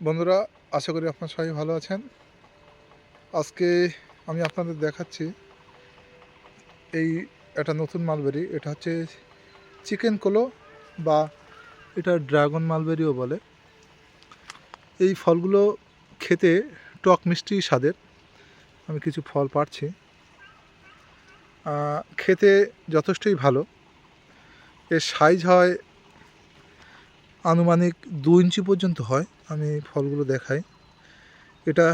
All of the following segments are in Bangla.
বন্ধুরা, আশা করি আপনারা সবাই ভালো আছেন। আজকে আমি আপনাদের দেখাচ্ছি এই একটা নতুন মালবেরি। এটা হচ্ছে চিকেন কোলো বা এটা ড্রাগন মালবেরিও বলে। এই ফলগুলো খেতে টক মিষ্টি স্বাদের। আমি কিছু ফল পাড়ছি। খেতে যথেষ্টই ভালো। এর সাইজ হয় আনুমানিক 2 ইঞ্চি পর্যন্ত হয়। আমি ফলগুলো দেখাই। এটা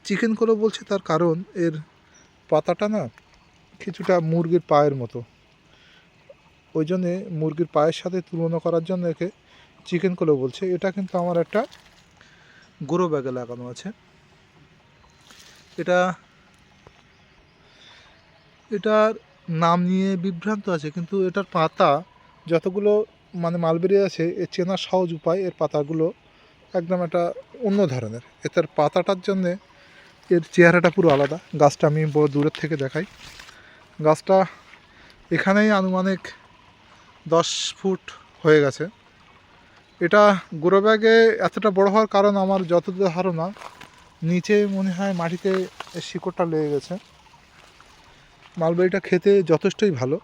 চিকেন কোলো বলছে তার কারণ এর পাতাটা না কিছুটা মুরগির পায়ের মতো। ওই জন্যে মুরগির পায়ের সাথে তুলনা করার জন্য একে চিকেন কোলো বলছে। এটা কিন্তু আমার একটা গ্রো ব্যাগে লাগানো আছে। এটার নাম নিয়ে বিভ্রান্ত আছে, কিন্তু এটার পাতা যতগুলো মালবেরি আছে এর চেনার সহজ উপায়। এর পাতাগুলো একদম একটা অন্য ধরনের। এটার পাতাটার জন্যে এর চেহারাটা পুরো আলাদা। গাছটা আমি বড় দূরের থেকে দেখাই। গাছটা এখানেই আনুমানিক 10 ফুট হয়ে গেছে। এটা গ্রো ব্যাগে এতটা বড় হওয়ার কারণ আমার যতদূর ধারণা নিচে মনে হয় মাটিতে শিকড়টা লেগে গেছে। মালবেরিটা খেতে যথেষ্টই ভালো,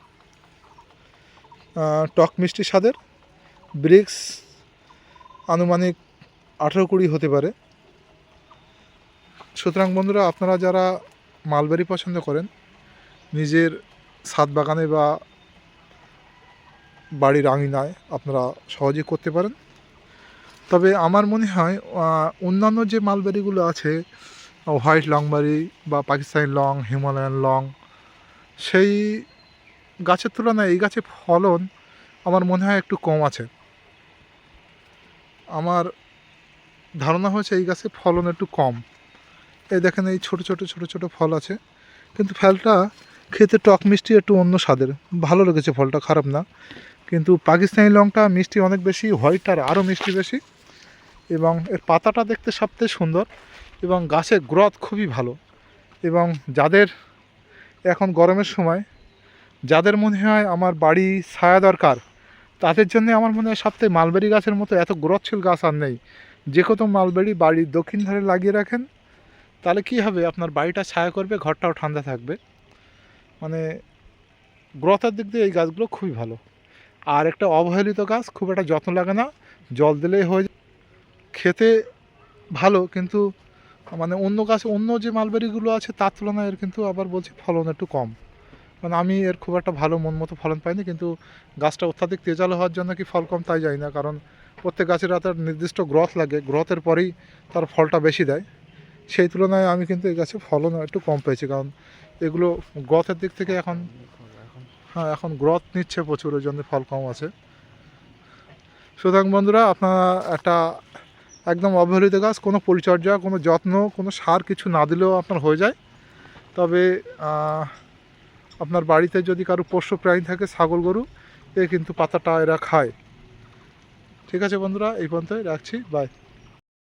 টক মিষ্টি স্বাদের। ব্রিক্স আনুমানিক 18-20 হতে পারে। সুতরাং বন্ধুরা, আপনারা যারা মালবেরি পছন্দ করেন নিজের ছাদ বাগানে বা বাড়ির আঙিনায় আপনারা সহজেই করতে পারেন। তবে আমার মনে হয় অন্যান্য যে মালবেরিগুলো আছে, হোয়াইট লংবেরি বা পাকিস্তানি লং, হিমালয়ান লং, সেই গাছের তুলনায় এই গাছে ফলন আমার মনে হয় একটু কম আছে। আমার ধারণা হয়েছে এই গাছে ফলন একটু কম। এই দেখেন, এই ছোট ছোট ফল আছে, কিন্তু ফলটা খেতে টক মিষ্টি একটু অন্য স্বাদের। ভালো লেগেছে ফলটা, খারাপ না। কিন্তু পাকিস্তানি লংটা মিষ্টি অনেক বেশি, হোয়াইটটার আরও মিষ্টি বেশি, এবং এর পাতাটা দেখতে সবথেকে সুন্দর, এবং গাছের গ্রোথ খুবই ভালো। এবং যাদের এখন গরমের সময় যাদের মনে হয় আমার বাড়ি ছায়া দরকার, তাদের জন্য আমার মনে হয় সবথেকে মালবেরি গাছের মতো এত গ্রোথশীল গাছ আর নেই। যে কত মালবেরি বাড়ির দক্ষিণ ধারে লাগিয়ে রাখেন, তাহলে কী হবে, আপনার বাড়িটা ছায়া করবে, ঘরটাও ঠান্ডা থাকবে। মানে গ্রোথের দিক দিয়ে এই গাছগুলো খুবই ভালো। আর একটা অবহেলিত গাছ, খুব একটা যত্ন লাগে না, জল দিলেই হয়ে যায়। খেতে ভালো, কিন্তু অন্য গাছ, অন্য যে মালবেরিগুলো আছে তার তুলনায় এর কিন্তু আবার বলছি ফলন একটু কম। আমি এর খুব একটা ভালো মন মতো ফলন পাইনি। কিন্তু গাছটা অত্যাধিক তেজালো হওয়ার জন্য কি ফল কম তাই যায় না, কারণ প্রত্যেক গাছের একটা নির্দিষ্ট গ্রোথ লাগে, গ্রোথের পরেই তার ফলটা বেশি দেয়। সেই তুলনায় আমি কিন্তু এই গাছে ফলন একটু কম পেয়েছি, কারণ এগুলো গ্রোথের দিক থেকে এখন গ্রোথ নিচ্ছে প্রচুর, ওই জন্য ফল কম আছে। সুতরাং বন্ধুরা, আপনারা একটা একদম অবহেলিত গাছ, কোনো পরিচর্যা, কোনো যত্ন, কোনো সার কিছু না দিলেও আপনার হয়ে যায়। তবে আপনার বাড়িতে যদি কারো পোষ্য প্রাণী থাকে, ছাগল গরু, কিন্তু পাতাটা এরা খায়। ঠিক আছে বন্ধুরা, এই পর্যন্তই রাখছি। বাই।